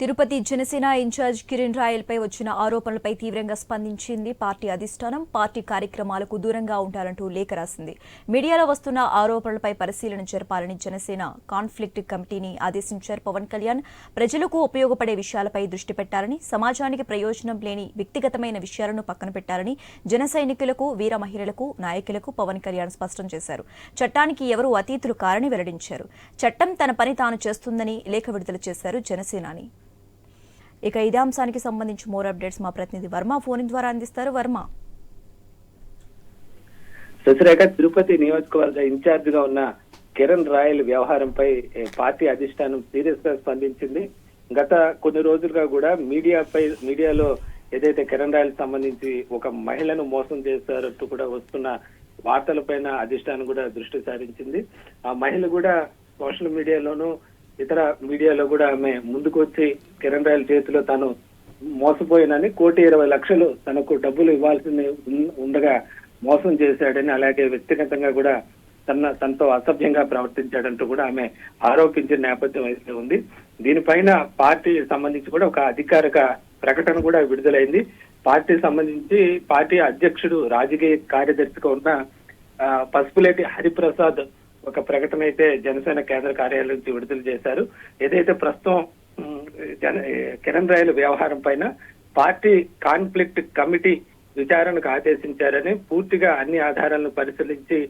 Tirupati Janasena incharge Kiran రాయల్పై వచ్చిన ఆరోపణలపై తీవ్రంగా స్పందించింది పార్టీ అధిష్టానం. పార్టీ కార్యక్రమాలకు దూరంగా ఉండాలంటూ లేఖ రాసింది. మీడియాలో వస్తున్న ఆరోపణలపై పరిశీలన జరపాలని జనసేన కాన్ఫ్లిక్ట్ కమిటీని ఆదేశించారు పవన్ కళ్యాణ్. ప్రజలకు ఉపయోగపడే విషయాలపై దృష్టి పెట్టాలని, సమాజానికి ప్రయోజనం లేని వ్యక్తిగతమైన విషయాలను పక్కన పెట్టాలని జన సైనికులకు, వీర మహిళలకు, నాయకులకు పవన్ కళ్యాణ్ స్పష్టం చేశారు. చట్టానికి ఎవరూ అతీతులు కారని వెల్లడించారు. చట్టం తన పని తాను చేస్తుందని లేఖ విడుదల చేశారు జనసేనాని. ఇక ఇదే అంశానికి సంబంధించి మోర్ అప్డేట్స్ మా ప్రతినిధి వర్మ ఫోన్ ద్వారా అందిస్తారు. వర్మ, శశిరేఖ, తిరుపతి నియోజకవర్గ ఇన్ఛార్జ్ గా ఉన్న కిరణ్ రాయల్ వ్యవహారంపై పార్టీ అధిష్టానం సీరియస్ గా స్పందించింది. గత కొన్ని రోజులుగా కూడా మీడియాలో ఏదైతే కిరణ్ రాయల్ సంబంధించి ఒక మహిళను మోసం చేశారంటూ కూడా వస్తున్న వార్తలపైన అధిష్టానం కూడా దృష్టి సారించింది. ఆ మహిళ కూడా సోషల్ మీడియాలోనూ ఇతర మీడియాలో కూడా ఆమె ముందుకు వచ్చి కిరణ్ రాయల్ చేతిలో తాను మోసపోయినని, 1,20,00,000 తనకు డబ్బులు ఇవ్వాల్సింది ఉండగా మోసం చేశాడని, అలాగే వ్యక్తిగతంగా కూడా తనతో అసభ్యంగా ప్రవర్తించాడంటూ కూడా ఆమె ఆరోపించిన నేపథ్యం అయితే ఉంది. దీనిపైన పార్టీ సంబంధించి కూడా ఒక అధికారిక ప్రకటన కూడా విడుదలైంది. పార్టీ సంబంధించి పార్టీ అధ్యక్షుడు, రాజకీయ కార్యదర్శిగా ఉన్న పసుపులేటి హరిప్రసాద్ ఒక ప్రకటన అయితే జనసేన కేంద్ర కార్యాలయం నుంచి విడుదల చేశారు. ఏదైతే ప్రస్తుతం కిరణ్ రాయల్ వ్యవహారం పైన పార్టీ కాన్ఫ్లిక్ట్ కమిటీ విచారణకు ఆదేశించారని, పూర్తిగా అన్ని ఆధారాలను పరిశీలించి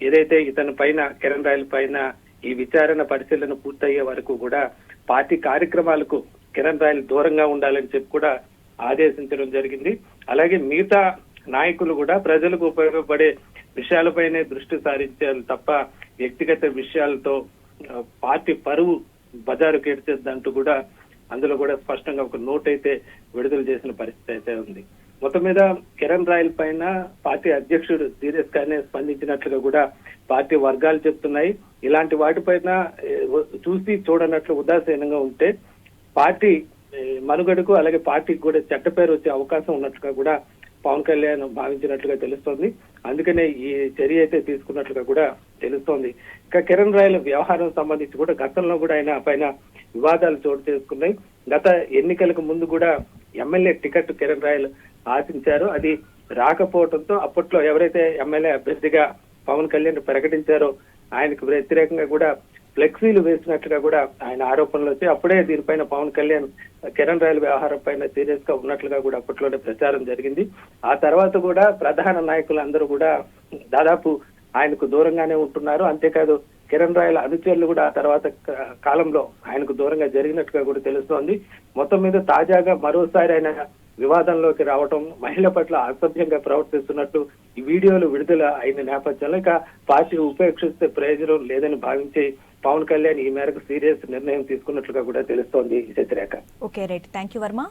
ఏదైతే ఇతని పైన, కిరణ్ రాయల్ పైన ఈ విచారణ పరిశీలన పూర్తయ్యే వరకు కూడా పార్టీ కార్యక్రమాలకు కిరణ్ రాయల్ దూరంగా ఉండాలని చెప్పి కూడా ఆదేశించడం జరిగింది. అలాగే మిగతా నాయకులు కూడా ప్రజలకు ఉపయోగపడే విషయాలపైనే దృష్టి సారించారు తప్ప వ్యక్తిగత విషయాలతో పార్టీ పరువు బజారు కేర్చేద్దంటూ కూడా అందులో కూడా స్పష్టంగా ఒక నోట్ అయితే విడుదల చేసిన పరిస్థితి అయితే ఉంది. మొత్తం మీద కిరణ్ రాయల్ పైన పార్టీ అధ్యక్షుడు సీరియస్ గానే స్పందించినట్లుగా కూడా పార్టీ వర్గాలు చెప్తున్నాయి. ఇలాంటి వాటిపైన చూసి చూడనట్లు ఉదాసీనంగా ఉంటే పార్టీ మనుగడకు, అలాగే పార్టీకి కూడా చెడ్డ పేరు వచ్చే అవకాశం ఉన్నట్లుగా కూడా పవన్ కళ్యాణ్ భావించినట్లుగా తెలుస్తోంది. అందుకనే ఈ చర్య అయితే తీసుకున్నట్లుగా కూడా తెలుస్తోంది. ఇక కిరణ్ రాయల్ వ్యవహారం సంబంధించి కూడా గతంలో కూడా ఆయన పైన వివాదాలు చోటు చేసుకున్నాయి. గత ఎన్నికలకు ముందు కూడా ఎమ్మెల్యే టికెట్ కిరణ్ రాయల్ ఆశించారు. అది రాకపోవడంతో అప్పట్లో ఎవరైతే ఎమ్మెల్యే అభ్యర్థిగా పవన్ కళ్యాణ్ ప్రకటించారో ఆయనకు వ్యతిరేకంగా కూడా ఫ్లెక్సీలు వేసినట్లుగా కూడా ఆయన ఆరోపణలు వచ్చి అప్పుడే దీనిపైన పవన్ కళ్యాణ్ కిరణ్ రాయల్ వ్యవహారం పైన సీరియస్ గా ఉన్నట్లుగా కూడా అప్పట్లోనే ప్రచారం జరిగింది. ఆ తర్వాత కూడా ప్రధాన నాయకులందరూ కూడా దాదాపు ఆయనకు దూరంగానే ఉంటున్నారు. అంతేకాదు కిరణ్ రాయల్ అనుచరులు కూడా ఆ తర్వాత కాలంలో ఆయనకు దూరంగా జరిగినట్టుగా కూడా తెలుస్తోంది. మొత్తం మీద తాజాగా మరోసారి ఆయన వివాదంలోకి రావటం, మహిళ పట్ల అసభ్యంగా ప్రవర్తిస్తున్నట్టు ఈ వీడియోలు విడుదల అయిన నేపథ్యంలో ఇక పార్టీ ఉపేక్షిస్తే ప్రయోజనం లేదని భావించి పవన్ కళ్యాణ్ ఈ మేరకు సీరియస్ నిర్ణయం తీసుకున్నట్లుగా కూడా తెలుస్తోంది. Sasirekha. Okay, right. Thank you Varma.